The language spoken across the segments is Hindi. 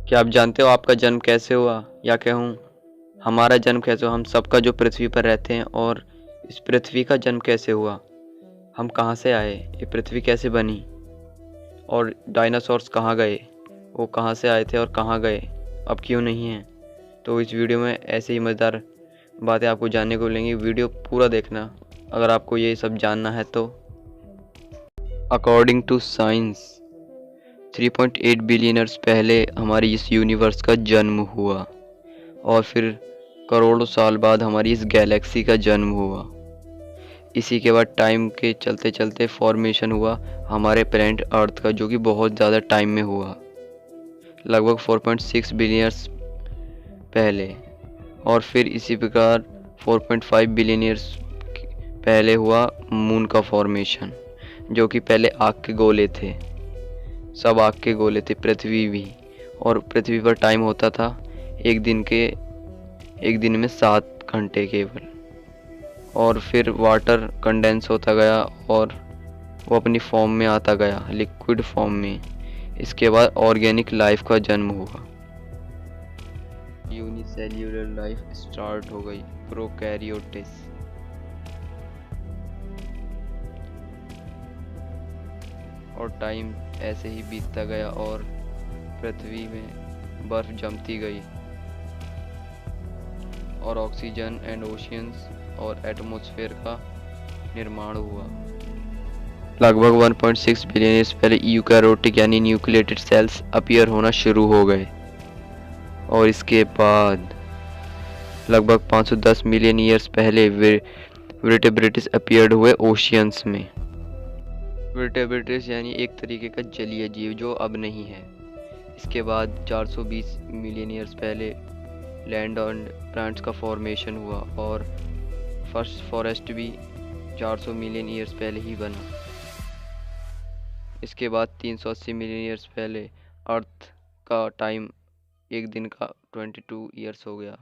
क्या आप जानते हो आपका जन्म कैसे हुआ, या कहूँ हमारा जन्म कैसे हुआ? हम सबका जो पृथ्वी पर रहते हैं, और इस पृथ्वी का जन्म कैसे हुआ, हम कहाँ से आए, ये पृथ्वी कैसे बनी, और डायनासोर्स कहाँ गए, वो कहाँ से आए थे और कहाँ गए, अब क्यों नहीं हैं। तो इस वीडियो में ऐसे ही मज़ेदार बातें आपको जानने को मिलेंगी। वीडियो पूरा देखना अगर आपको ये सब जानना है तो। According to science 3.8 billion years पहले हमारी इस यूनिवर्स का जन्म हुआ, और फिर करोड़ों साल बाद हमारी इस गैलेक्सी का जन्म हुआ। इसी के बाद टाइम के चलते चलते फॉर्मेशन हुआ हमारे प्लैनेट अर्थ का, जो कि बहुत ज़्यादा टाइम में हुआ, लगभग 4.6 बिलियन ईयर्स पहले। और फिर इसी प्रकार 4.5 बिलियन ईयर्स पहले हुआ मून का फॉर्मेशन, जो कि पहले आग के गोले थे, सब आग के गोले थे, पृथ्वी भी। और पृथ्वी पर टाइम होता था एक दिन में 7 घंटे केवल। और फिर वाटर कंडेंस होता गया और वो अपनी फॉर्म में आता गया, लिक्विड फॉर्म में। इसके बाद ऑर्गेनिक लाइफ का जन्म हुआ, यूनिसेल्यूलर लाइफ स्टार्ट हो गई, प्रोकैरियोटिस। और टाइम ऐसे ही बीतता गया और पृथ्वी में बर्फ जमती गई, और ऑक्सीजन एंड ओशियंस और एटमॉस्फेयर का निर्माण हुआ। लगभग 1.6 बिलियन ईयर्स पहले यूकैरियोटिक यानी न्यूक्लिएटेड सेल्स अपीयर होना शुरू हो गए। और इसके बाद लगभग 510 मिलियन ईयर्स पहले वर्टेब्रेट्स अपीयर्ड हुए ओशियंस में। वर्टेब्रेट्स यानी एक तरीके का जलीय जीव जो अब नहीं है। इसके बाद 420 मिलियन ईयर्स पहले लैंड एंड प्लांट्स का फॉर्मेशन हुआ, और फर्स्ट फॉरेस्ट भी 400 मिलियन ईयर्स पहले ही बना। इसके बाद 380 मिलियन ईयर्स पहले अर्थ का टाइम एक दिन का 22 ईयर्स हो गया,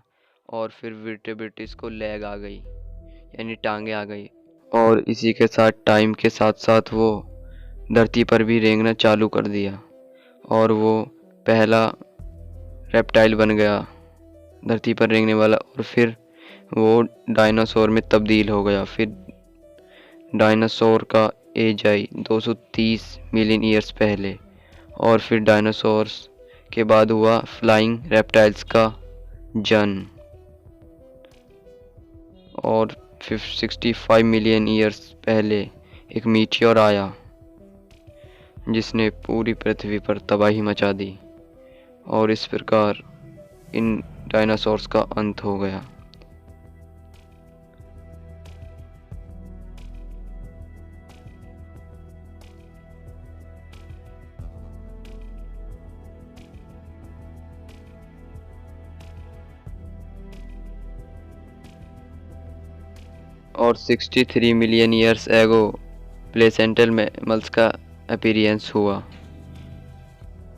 और फिर वर्टेब्रेट्स को लेग आ गई, यानी टांगे आ गई। और इसी के साथ टाइम के साथ साथ वो धरती पर भी रेंगना चालू कर दिया, और वो पहला रेप्टाइल बन गया धरती पर रेंगने वाला। और फिर वो डायनासोर में तब्दील हो गया। फिर डायनासोर का एज आई 230 मिलियन ईयर्स पहले, और फिर डायनासोर्स के बाद हुआ फ्लाइंग रेप्टाइल्स का जन्म। और 65 मिलियन ईयर्स पहले एक मीटियोर आया जिसने पूरी पृथ्वी पर तबाही मचा दी, और इस प्रकार इन डायनासोर्स का अंत हो गया। और 63 million years ago placental mammals का अपीयरेंस हुआ,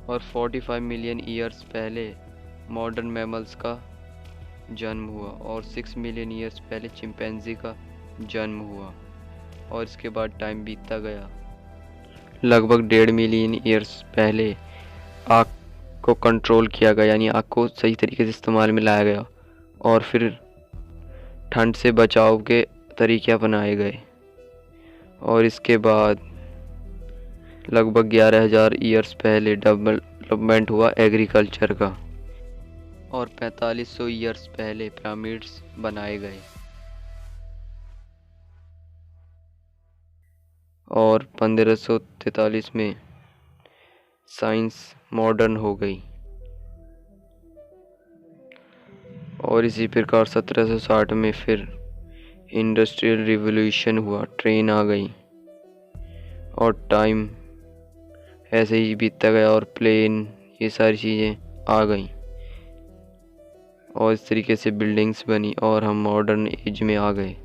और 45 मिलियन ईयर्स पहले मॉडर्न मैमल्स का जन्म हुआ, और 6 मिलियन ईयर्स पहले चिंपैंजी का जन्म हुआ। और इसके बाद टाइम बीतता गया। लगभग 1.5 मिलियन ईयर्स पहले आग को कंट्रोल किया गया, यानी आग को सही तरीके से इस्तेमाल में लाया गया, और फिर ठंड से बचाव के तरीके अपनाए गए। और इसके बाद लगभग 11,000 ईयर्स पहले डेवलपमेंट हुआ एग्रीकल्चर का, और 4500 ईयर्स पहले पिरामिड्स बनाए गए, और 1543 में साइंस मॉडर्न हो गई। और इसी प्रकार 1760 में फिर इंडस्ट्रियल रिवॉल्यूशन हुआ, ट्रेन आ गई, और टाइम ऐसे ही बीतता गया, और प्लेन, ये सारी चीज़ें आ गई, और इस तरीके से बिल्डिंग्स बनी, और हम मॉडर्न एज में आ गए।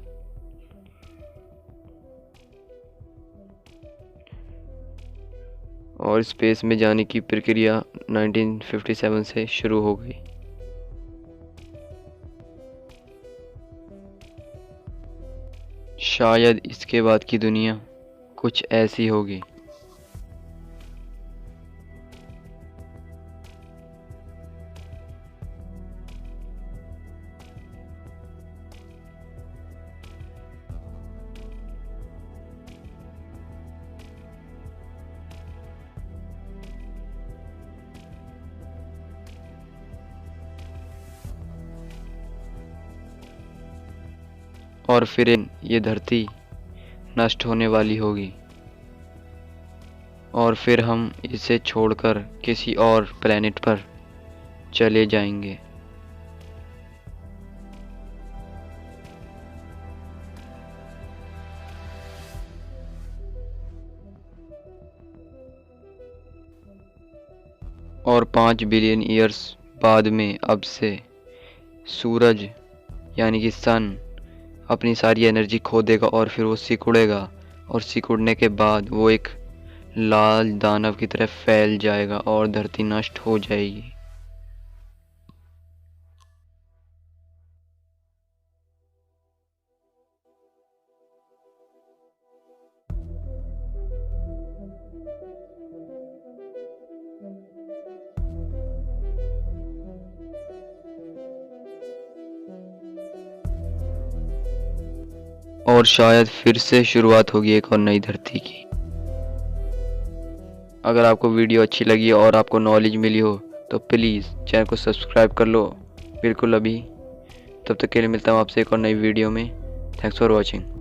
और स्पेस में जाने की प्रक्रिया 1957 से शुरू हो गई। शायद इसके बाद की दुनिया कुछ ऐसी होगी। और फिर ये धरती नष्ट होने वाली होगी और फिर हम इसे छोड़कर किसी और प्लेनेट पर चले जाएंगे। और 5 बिलियन ईयर्स बाद में अब से सूरज यानी कि सन अपनी सारी एनर्जी खो देगा और फिर वो सिकुड़ेगा और सिकुड़ने के बाद वो एक लाल दानव की तरह फैल जाएगा और धरती नष्ट हो जाएगी। और शायद फिर से शुरुआत होगी एक और नई धरती की। अगर आपको वीडियो अच्छी लगी और आपको नॉलेज मिली हो तो प्लीज़ चैनल को सब्सक्राइब कर लो बिल्कुल अभी। तब तक के लिए मिलता हूँ आपसे एक और नई वीडियो में। Thanks for watching.